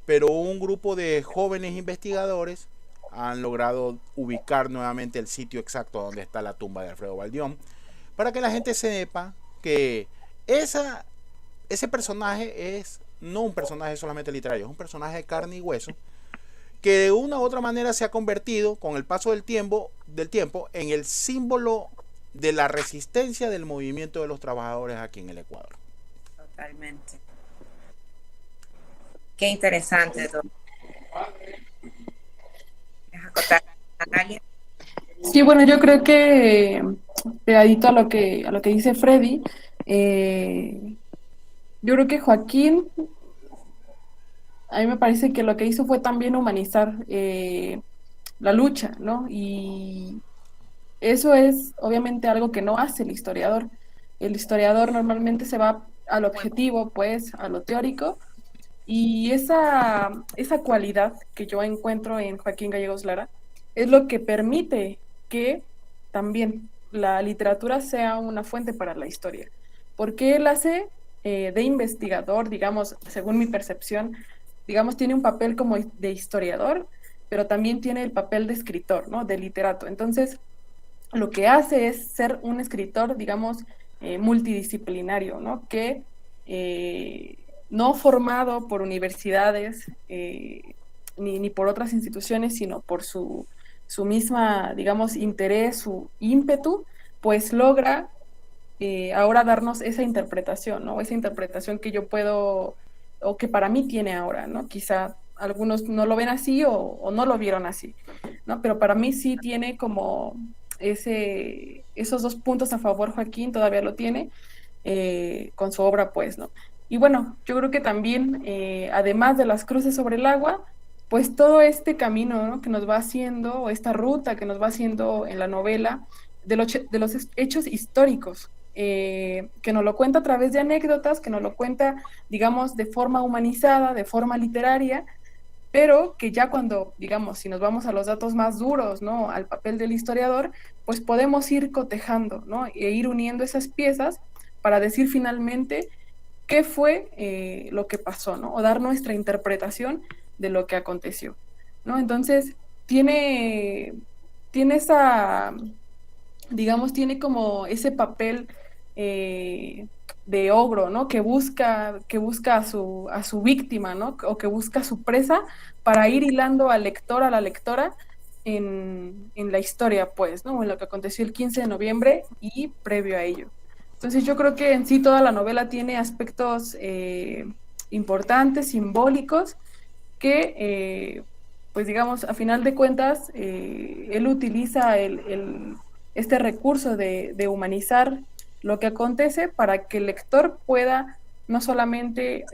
pero un grupo de jóvenes investigadores han logrado ubicar nuevamente el sitio exacto donde está la tumba de Alfredo Baldeón, para que la gente sepa que ese personaje es no un personaje solamente literario, es un personaje de carne y hueso, que de una u otra manera se ha convertido con el paso del tiempo en el símbolo de la resistencia del movimiento de los trabajadores aquí en el Ecuador. Totalmente. Qué interesante todo. Sí, bueno, yo creo que pegadito a lo que dice Freddy, yo creo que Joaquín, a mí me parece que lo que hizo fue también humanizar la lucha, ¿no? Y eso es obviamente algo que no hace el historiador. El historiador normalmente se va al objetivo, pues, a lo teórico, Y esa cualidad que yo encuentro en Joaquín Gallegos Lara es lo que permite que también la literatura sea una fuente para la historia. Porque él hace de investigador, digamos, según mi percepción, digamos, tiene un papel como de historiador, pero también tiene el papel de escritor, ¿no? De literato. Entonces, lo que hace es ser un escritor, digamos, multidisciplinario, ¿no? Que no formado por universidades ni por otras instituciones, sino por su misma, digamos, interés, su ímpetu, pues logra ahora darnos esa interpretación, ¿no? Esa interpretación que yo puedo, o que para mí tiene ahora, ¿no? Quizá algunos no lo ven así o no lo vieron así, ¿no? Pero para mí sí tiene como esos dos puntos a favor. Joaquín todavía lo tiene con su obra, pues, ¿no? Y bueno, yo creo que también, además de las cruces sobre el agua, pues todo este camino, ¿no? Que nos va haciendo, o esta ruta que nos va haciendo en la novela, de los hechos históricos, que nos lo cuenta a través de anécdotas, que nos lo cuenta, digamos, de forma humanizada, de forma literaria, pero que ya cuando, digamos, si nos vamos a los datos más duros, ¿no? Al papel del historiador, pues podemos ir cotejando, ¿no? E ir uniendo esas piezas para decir finalmente qué fue lo que pasó, ¿no? O dar nuestra interpretación de lo que aconteció, ¿no? Entonces, tiene esa, digamos, tiene como ese papel de ogro, ¿no? Que busca a su víctima, ¿no? O que busca a su presa para ir hilando al lector, a la lectora, en la historia, pues, ¿no? En lo que aconteció el 15 de noviembre y previo a ello. Entonces yo creo que en sí toda la novela tiene aspectos importantes, simbólicos, que, pues digamos, a final de cuentas, él utiliza este recurso de humanizar lo que acontece para que el lector pueda no solamente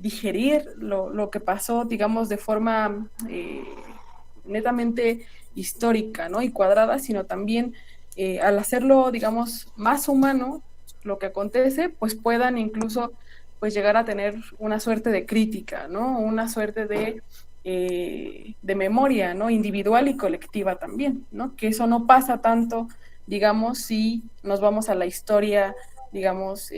digerir lo que pasó, digamos, de forma netamente histórica, ¿no? Y cuadrada, sino también al hacerlo, digamos, más humano, lo que acontece, pues puedan incluso pues llegar a tener una suerte de crítica, ¿no? Una suerte de memoria, ¿no? Individual y colectiva también, ¿no? Que eso no pasa tanto, digamos, si nos vamos a la historia, digamos,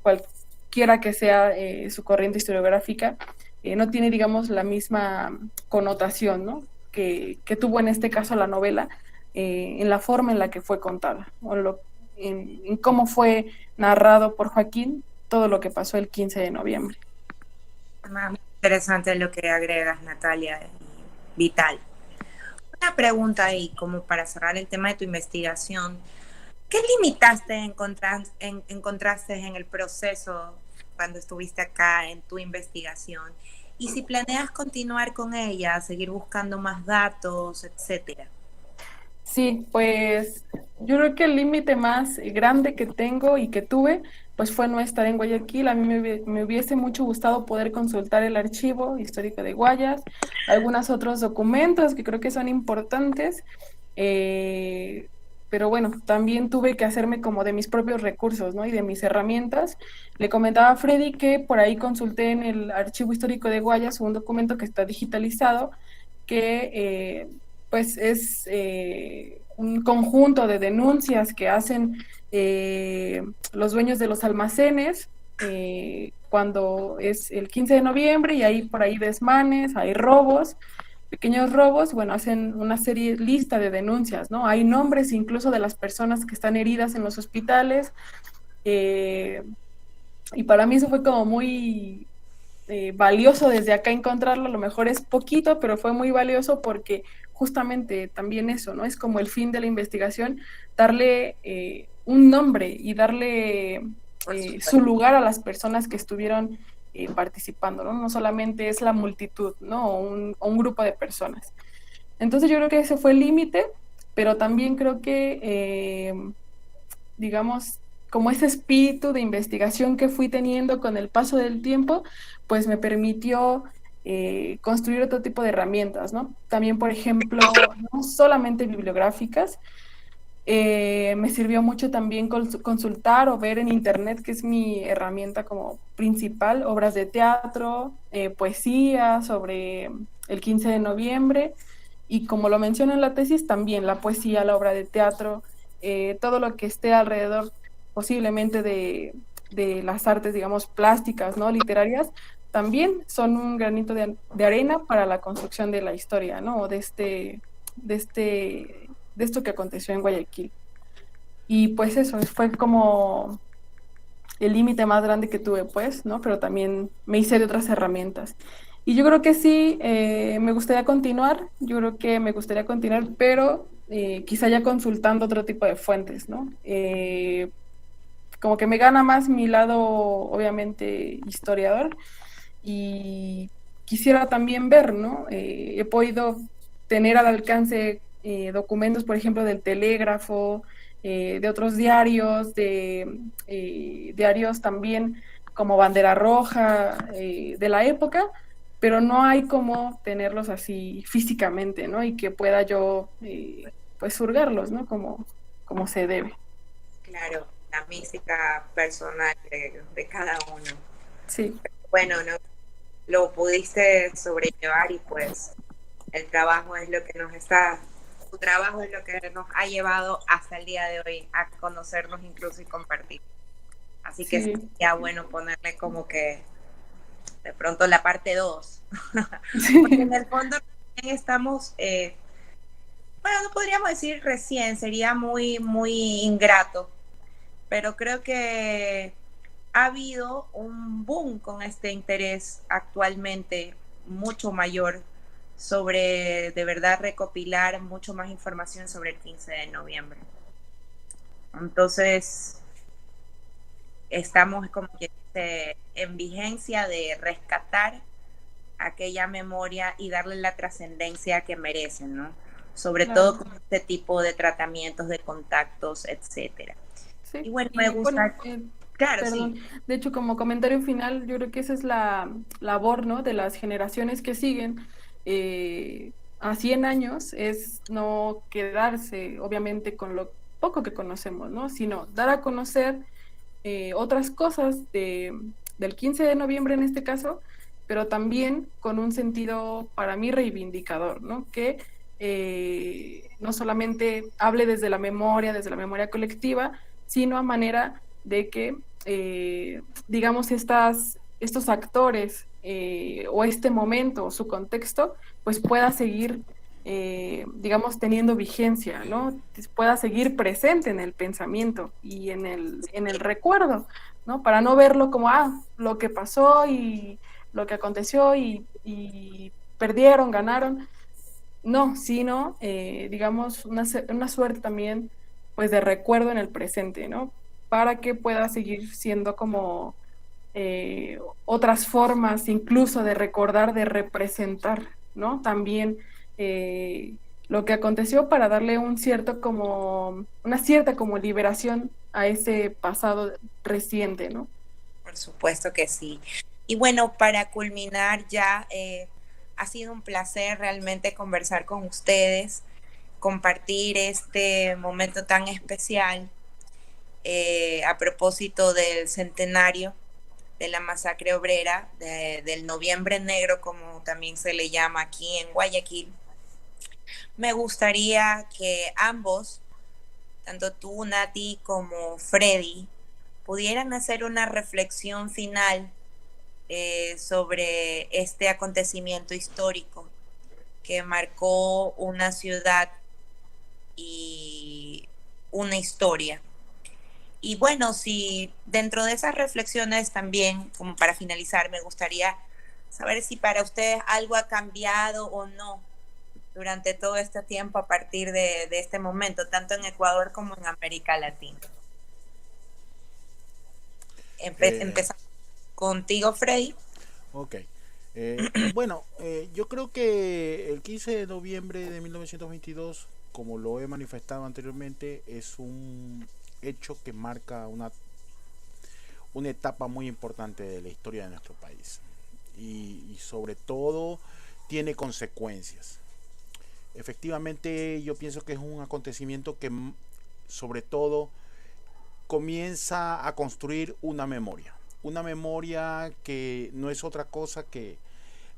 cualquiera que sea su corriente historiográfica, no tiene, digamos, la misma connotación, ¿no? Que tuvo en este caso la novela, en la forma en la que fue contada, o en cómo fue narrado por Joaquín todo lo que pasó el 15 de noviembre. Más interesante lo que agregas, Natalia, y vital. Una pregunta ahí, como para cerrar el tema de tu investigación. ¿Qué limitaste encontraste en el proceso cuando estuviste acá en tu investigación? Y si planeas continuar con ella, seguir buscando más datos, etcétera. Sí, pues yo creo que el límite más grande que tengo y que tuve, pues fue no estar en Guayaquil. A mí me hubiese mucho gustado poder consultar el archivo histórico de Guayas, algunos otros documentos que creo que son importantes, eh, pero bueno, también tuve que hacerme como de mis propios recursos, ¿no? Y de mis herramientas. Le comentaba a Freddy que por ahí consulté en el archivo histórico de Guayas un documento que está digitalizado, que pues es un conjunto de denuncias que hacen los dueños de los almacenes cuando es el 15 de noviembre y hay por ahí desmanes, hay robos, pequeños robos. Bueno, hacen una lista de denuncias, ¿no? Hay nombres incluso de las personas que están heridas en los hospitales, y para mí eso fue como muy valioso desde acá encontrarlo. A lo mejor es poquito, pero fue muy valioso porque justamente también eso, ¿no? Es como el fin de la investigación, darle un nombre y darle su lugar a las personas que estuvieron participando, ¿no? No solamente es la multitud, ¿no? O un grupo de personas. Entonces yo creo que ese fue el límite, pero también creo que, digamos, como ese espíritu de investigación que fui teniendo con el paso del tiempo, pues me permitió construir otro tipo de herramientas, ¿no? También, por ejemplo, no solamente bibliográficas, Me sirvió mucho también consultar o ver en internet, que es mi herramienta como principal, obras de teatro, poesía sobre el 15 de noviembre y como lo menciono en la tesis, también la poesía, la obra de teatro, todo lo que esté alrededor posiblemente de las artes, digamos, plásticas, ¿no? Literarias, también son un granito de arena para la construcción de la historia, ¿no? O de este, de esto que aconteció en Guayaquil. Y pues eso, fue como el límite más grande que tuve, pues, ¿no? Pero también me hice de otras herramientas. Y yo creo que sí, me gustaría continuar, yo creo que me gustaría continuar, pero quizá ya consultando otro tipo de fuentes, ¿no? Como que me gana más mi lado, obviamente, historiador, y quisiera también ver, ¿no? He podido tener al alcance documentos, por ejemplo, del Telégrafo, de otros diarios, de diarios también como Bandera Roja, de la época, pero no hay como tenerlos así físicamente, ¿no? Y que pueda yo, pues, hurgarlos, ¿no? Como se debe. Claro, la mística personal de cada uno. Sí. Bueno, ¿no? Lo pudiste sobrellevar y pues el trabajo es lo que nos está, tu trabajo es lo que nos ha llevado hasta el día de hoy a conocernos incluso y compartir. Así que Sí. sería bueno ponerle como que de pronto la parte 2 porque en Sí. el fondo también estamos, bueno, no podríamos decir recién, sería muy, muy ingrato, pero creo que ha habido un boom con este interés actualmente mucho mayor sobre de verdad recopilar mucho más información sobre el 15 de noviembre. Entonces, estamos como que en vigencia de rescatar aquella memoria y darle la trascendencia que merecen, ¿no? Sobre todo Claro. con este tipo de tratamientos, de contactos, etcétera. Y Sí, bueno, me y bueno, gusta, claro, sí. perdón, de hecho como comentario final, yo creo que esa es la labor, ¿no? De las generaciones que siguen a 100 años, es no quedarse, obviamente, con lo poco que conocemos, ¿no? Sino dar a conocer otras cosas del 15 de noviembre en este caso, pero también con un sentido para mí reivindicador, ¿no? Que no solamente hable desde la memoria colectiva, sino a manera de que, digamos, estos actores o este momento o su contexto, pues pueda seguir, digamos, teniendo vigencia, ¿no? Pueda seguir presente en el pensamiento y en el recuerdo, ¿no? Para no verlo como, lo que pasó y lo que aconteció y perdieron, ganaron, no, sino, digamos, una suerte también, pues, de recuerdo en el presente, ¿no? Para que pueda seguir siendo como otras formas incluso de recordar, de representar, ¿no? También lo que aconteció para darle una cierta como liberación a ese pasado reciente, ¿no? Por supuesto que sí. Y bueno, para culminar ya, ha sido un placer realmente conversar con ustedes, compartir este momento tan especial a propósito del centenario de la masacre obrera, del Noviembre Negro, como también se le llama aquí en Guayaquil. Me gustaría que ambos, tanto tú, Nati, como Freddy, pudieran hacer una reflexión final sobre este acontecimiento histórico que marcó una ciudad y una historia. Y bueno, si dentro de esas reflexiones también, como para finalizar, me gustaría saber si para ustedes algo ha cambiado o no durante todo este tiempo a partir de este momento, tanto en Ecuador como en América Latina. Eh, Empezamos contigo, Freddy. ok. Bueno, yo creo que el 15 de noviembre de 1922, como lo he manifestado anteriormente, es un hecho que marca una etapa muy importante de la historia de nuestro país. Y sobre todo tiene consecuencias. Efectivamente, yo pienso que es un acontecimiento que sobre todo, comienza a construir una memoria que no es otra cosa que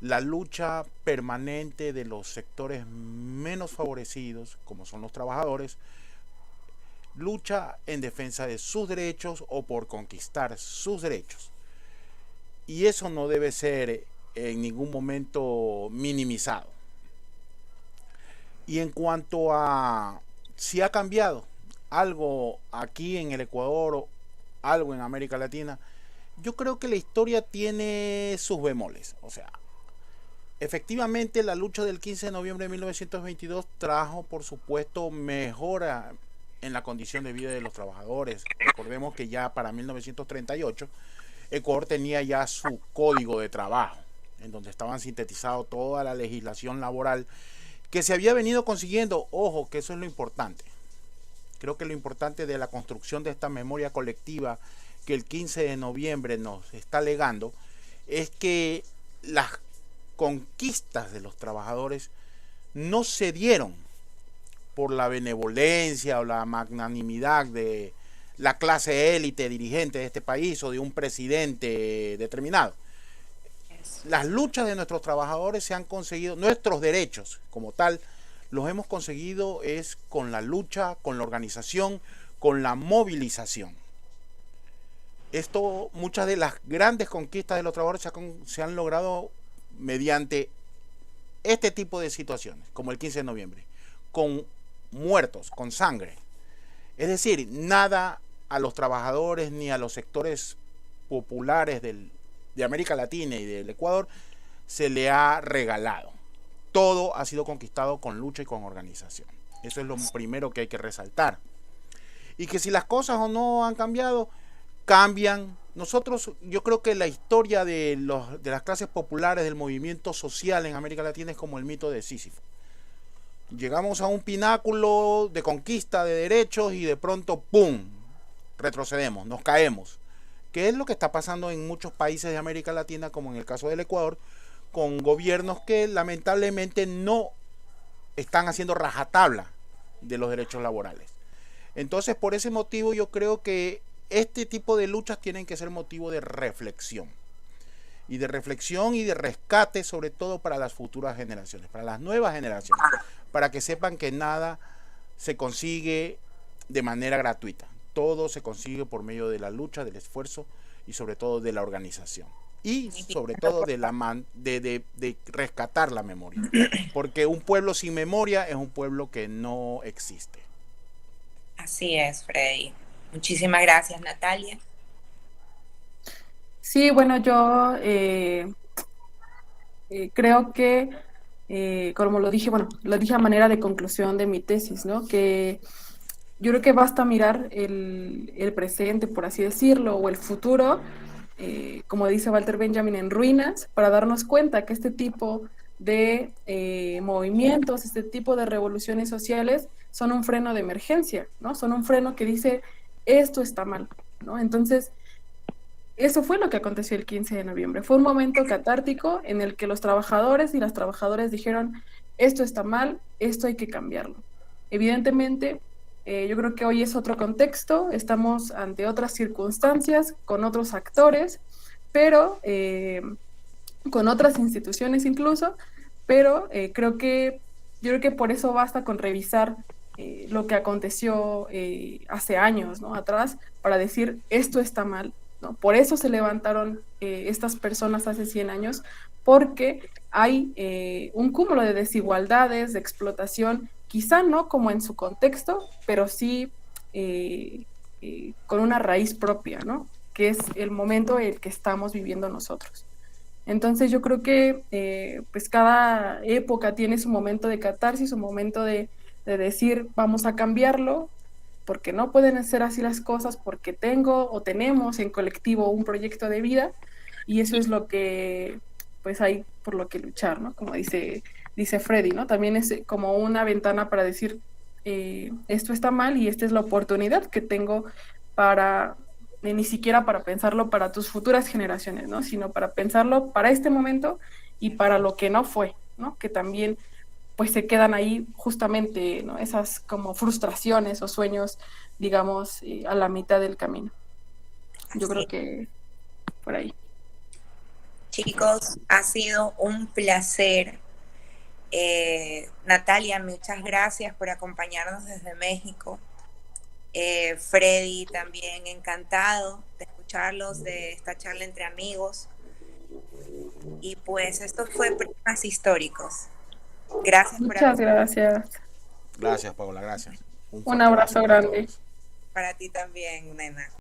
la lucha permanente de los sectores menos favorecidos, como son los trabajadores, lucha en defensa de sus derechos o por conquistar sus derechos. Y eso no debe ser en ningún momento minimizado. Y en cuanto a si ha cambiado algo aquí en el Ecuador o algo en América Latina, yo creo que la historia tiene sus bemoles. O sea, efectivamente la lucha del 15 de noviembre de 1922 trajo, por supuesto, mejora en la condición de vida de los trabajadores. Recordemos que ya para 1938 Ecuador tenía ya su código de trabajo, en donde estaban sintetizados toda la legislación laboral que se había venido consiguiendo. Ojo, que eso es lo importante. Creo que lo importante de la construcción de esta memoria colectiva que el 15 de noviembre nos está legando es que las conquistas de los trabajadores no se dieron por la benevolencia o la magnanimidad de la clase élite dirigente de este país o de un presidente determinado. Las luchas de nuestros trabajadores se han conseguido, nuestros derechos como tal, los hemos conseguido es con la lucha, con la organización, con la movilización. Esto, muchas de las grandes conquistas de los trabajadores se han logrado mediante este tipo de situaciones, como el 15 de noviembre, con muertos, con sangre. Es decir, nada a los trabajadores ni a los sectores populares de América Latina y del Ecuador se le ha regalado. Todo ha sido conquistado con lucha y con organización. Eso es lo primero que hay que resaltar. Y que si las cosas o no han cambiado, cambian. Nosotros, yo creo que la historia de las clases populares, del movimiento social en América Latina es como el mito de Sísifo. Llegamos a un pináculo de conquista de derechos y de pronto, ¡pum!, retrocedemos, nos caemos. ¿Qué es lo que está pasando en muchos países de América Latina, como en el caso del Ecuador, con gobiernos que lamentablemente no están haciendo rajatabla de los derechos laborales? Entonces, por ese motivo, yo creo que este tipo de luchas tienen que ser motivo de reflexión. Y de rescate, sobre todo para las futuras generaciones, para las nuevas generaciones, para que sepan que nada se consigue de manera gratuita. Todo se consigue por medio de la lucha, del esfuerzo y sobre todo de la organización. Y sobre todo de rescatar la memoria. Porque un pueblo sin memoria es un pueblo que no existe. Así es, Freddy. Muchísimas gracias, Natalia. Sí, bueno, yo creo que, como lo dije, bueno, lo dije a manera de conclusión de mi tesis, ¿no? Que yo creo que basta mirar el presente, por así decirlo, o el futuro, como dice Walter Benjamin, en ruinas, para darnos cuenta que este tipo de movimientos, este tipo de revoluciones sociales son un freno de emergencia, ¿no? Son un freno que dice, esto está mal, ¿no? Entonces, eso fue lo que aconteció el 15 de noviembre. Fue un momento catártico en el que los trabajadores y las trabajadoras dijeron, esto está mal, esto hay que cambiarlo. Evidentemente, yo creo que hoy es otro contexto, estamos ante otras circunstancias, con otros actores, pero con otras instituciones incluso, pero yo creo que por eso basta con revisar lo que aconteció hace años, ¿no?, atrás, para decir, esto está mal, ¿no? Por eso se levantaron estas personas hace 100 años, porque hay un cúmulo de desigualdades, de explotación, quizá no como en su contexto, pero sí con una raíz propia, ¿no?, que es el momento en el que estamos viviendo nosotros. Entonces yo creo que pues cada época tiene su momento de catarsis, su momento de decir, vamos a cambiarlo, porque no pueden ser así las cosas, porque tengo o tenemos en colectivo un proyecto de vida, y eso es lo que pues hay por lo que luchar, ¿no? Como dice Freddy, ¿no? También es como una ventana para decir, esto está mal y esta es la oportunidad que tengo para, ni siquiera para pensarlo para tus futuras generaciones, ¿no?, sino para pensarlo para este momento y para lo que no fue, ¿no?, que también pues se quedan ahí justamente, ¿no? Esas como frustraciones o sueños, digamos, a la mitad del camino. Yo Así creo es. que por ahí. Chicos, ha sido un placer. Natalia, muchas gracias por acompañarnos desde México. Freddy, también encantado de escucharlos, de esta charla entre amigos. Y pues esto fue Prismas Históricos. Gracias por Muchas gracias. Gracias, Paola, gracias. Un Un fuerte abrazo abrazo para grande. todos. para ti también, nena.